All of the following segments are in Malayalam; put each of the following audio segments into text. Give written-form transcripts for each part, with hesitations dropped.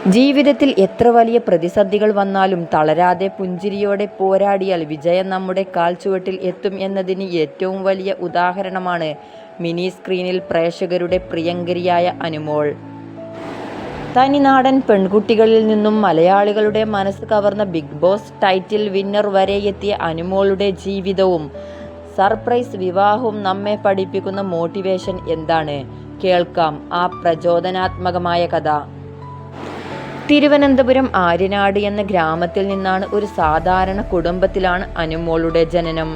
ജീവിതത്തിൽ എത്ര വലിയ പ്രതിസന്ധികൾ വന്നാലും തളരാതെ പുഞ്ചിരിയോടെ പോരാടിയാൽ വിജയം നമ്മുടെ കാൽച്ചുവട്ടിൽ എത്തും എന്നതിന് ഏറ്റവും വലിയ ഉദാഹരണമാണ് മിനി സ്ക്രീനിൽ പ്രേക്ഷകരുടെ പ്രിയങ്കരിയായ അനുമോൾ. തനിനാടൻ പെൺകുട്ടികളിൽ നിന്നും മലയാളികളുടെ മനസ്സ് കവർന്ന ബിഗ് ബോസ് ടൈറ്റിൽ വിന്നർ വരെ എത്തിയ അനുമോളുടെ ജീവിതവും സർപ്രൈസ് വിവാഹവും നമ്മെ പഠിപ്പിക്കുന്ന മോട്ടിവേഷൻ എന്താണ്? കേൾക്കാം ആ പ്രചോദനാത്മകമായ കഥ. തിരുവനന്തപുരം ആര്യനാട് എന്ന ഗ്രാമത്തിൽ നിന്നാണ് ഒരു സാധാരണ കുടുംബത്തിലാണ് അനുമോളുടെ ജനനം.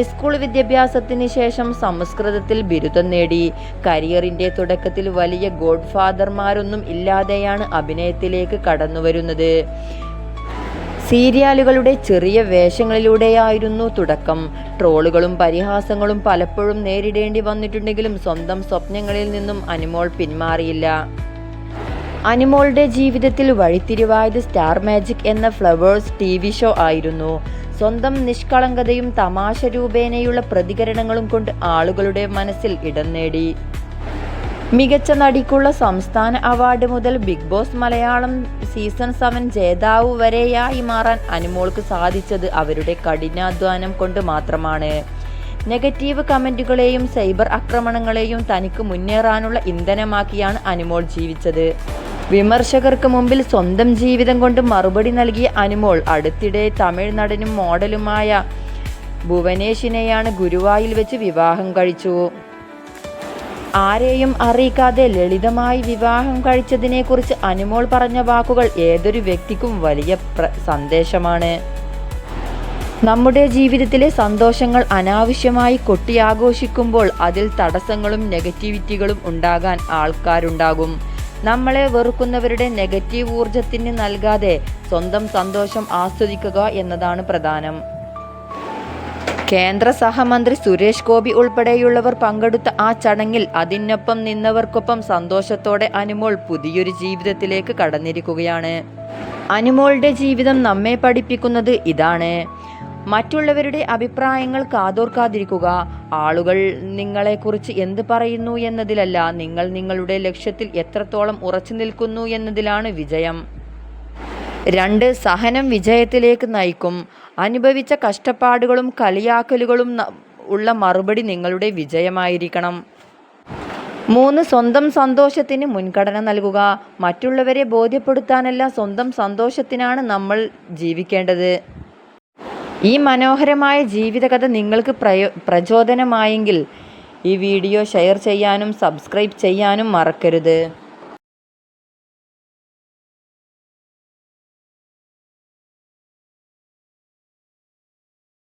സ്കൂൾ വിദ്യാഭ്യാസത്തിന് ശേഷം സംസ്കൃതത്തിൽ ബിരുദം നേടി. കരിയറിൻ്റെ തുടക്കത്തിൽ വലിയ ഗോഡ് ഫാദർമാരൊന്നും ഇല്ലാതെയാണ് അഭിനയത്തിലേക്ക് കടന്നുവരുന്നത്. സീരിയലുകളുടെ ചെറിയ വേഷങ്ങളിലൂടെയായിരുന്നു തുടക്കം. ട്രോളുകളും പരിഹാസങ്ങളും പലപ്പോഴും നേരിടേണ്ടി വന്നിട്ടുണ്ടെങ്കിലും സ്വന്തം സ്വപ്നങ്ങളിൽ നിന്നും അനുമോൾ പിന്മാറിയില്ല. അനുമോളുടെ ജീവിതത്തിൽ വഴിത്തിരിവായത് സ്റ്റാർ മാജിക് എന്ന ഫ്ലവേഴ്സ് TV ഷോ ആയിരുന്നു. സ്വന്തം നിഷ്കളങ്കതയും തമാശ രൂപേണയുള്ള പ്രതികരണങ്ങളും കൊണ്ട് ആളുകളുടെ മനസ്സിൽ ഇടം നേടി. മികച്ച നടിക്കുള്ള സംസ്ഥാന അവാർഡ് മുതൽ ബിഗ് ബോസ് മലയാളം സീസൺ 7 ജേതാവ് വരെയായി മാറാൻ അനുമോൾക്ക് സാധിച്ചത് അവരുടെ കഠിനാധ്വാനം കൊണ്ട് മാത്രമാണ്. നെഗറ്റീവ് കമന്റുകളെയും സൈബർ ആക്രമണങ്ങളെയും തനിക്ക് മുന്നേറാനുള്ള ഇന്ധനമാക്കിയാണ് അനുമോൾ ജീവിച്ചത്. വിമർശകർക്ക് മുമ്പിൽ സ്വന്തം ജീവിതം കൊണ്ട് മറുപടി നൽകിയ അനുമോൾ അടുത്തിടെ തമിഴ് നടനും മോഡലുമായ ഭുവനേഷിനെയാണ് ഗുരുവായൂരിൽ വെച്ച് വിവാഹം കഴിച്ചു. ആരെയും അറിയിക്കാതെ ലളിതമായി വിവാഹം കഴിച്ചതിനെക്കുറിച്ച് അനുമോൾ പറഞ്ഞ വാക്കുകൾ ഏതൊരു വ്യക്തിക്കും വലിയ സന്ദേശമാണ്. നമ്മുടെ ജീവിതത്തിലെ സന്തോഷങ്ങൾ അനാവശ്യമായി കൊട്ടിയാഘോഷിക്കുമ്പോൾ അതിൽ തടസ്സങ്ങളും നെഗറ്റിവിറ്റികളും ഉണ്ടാകാൻ ആൾക്കാരുണ്ടാകും. നമ്മളെ വെറുക്കുന്നവരുടെ നെഗറ്റീവ് ഊർജത്തിന് നൽകാതെ സ്വന്തം സന്തോഷം ആസ്വദിക്കുക എന്നതാണ് പ്രധാനം. കേന്ദ്ര സഹമന്ത്രി സുരേഷ് ഗോപി ഉൾപ്പെടെയുള്ളവർ പങ്കെടുത്ത ആ ചടങ്ങിൽ അതിനൊപ്പം നിന്നവർക്കൊപ്പം സന്തോഷത്തോടെ അനുമോൾ പുതിയൊരു ജീവിതത്തിലേക്ക് കടന്നിരിക്കുകയാണ്. അനുമോളുടെ ജീവിതം നമ്മെ പഠിപ്പിക്കുന്നത് ഇതാണ്: മറ്റുള്ളവരുടെ അഭിപ്രായങ്ങൾ കാതോർക്കാതിരിക്കുക. ആളുകൾ നിങ്ങളെക്കുറിച്ച് എന്ത് പറയുന്നു എന്നതിലല്ല, നിങ്ങൾ നിങ്ങളുടെ ലക്ഷ്യത്തിൽ എത്രത്തോളം ഉറച്ചു നിൽക്കുന്നു എന്നതിലാണ് വിജയം. 2. സഹനം വിജയത്തിലേക്ക് നയിക്കും. അനുഭവിച്ച കഷ്ടപ്പാടുകളും കളിയാക്കലുകളും ഉള്ള മറുപടി നിങ്ങളുടെ വിജയമായിരിക്കണം. 3. സ്വന്തം സന്തോഷത്തിന് മുൻഗണന നൽകുക. മറ്റുള്ളവരെ ബോധ്യപ്പെടുത്താനല്ല, സ്വന്തം സന്തോഷത്തിനാണ് നമ്മൾ ജീവിക്കേണ്ടത്. ഈ മനോഹരമായ ജീവിതകഥ നിങ്ങൾക്ക് പ്രചോദനമായെങ്കിൽ ഈ വീഡിയോ ഷെയർ ചെയ്യാനും സബ്സ്ക്രൈബ് ചെയ്യാനും മറക്കരുത്.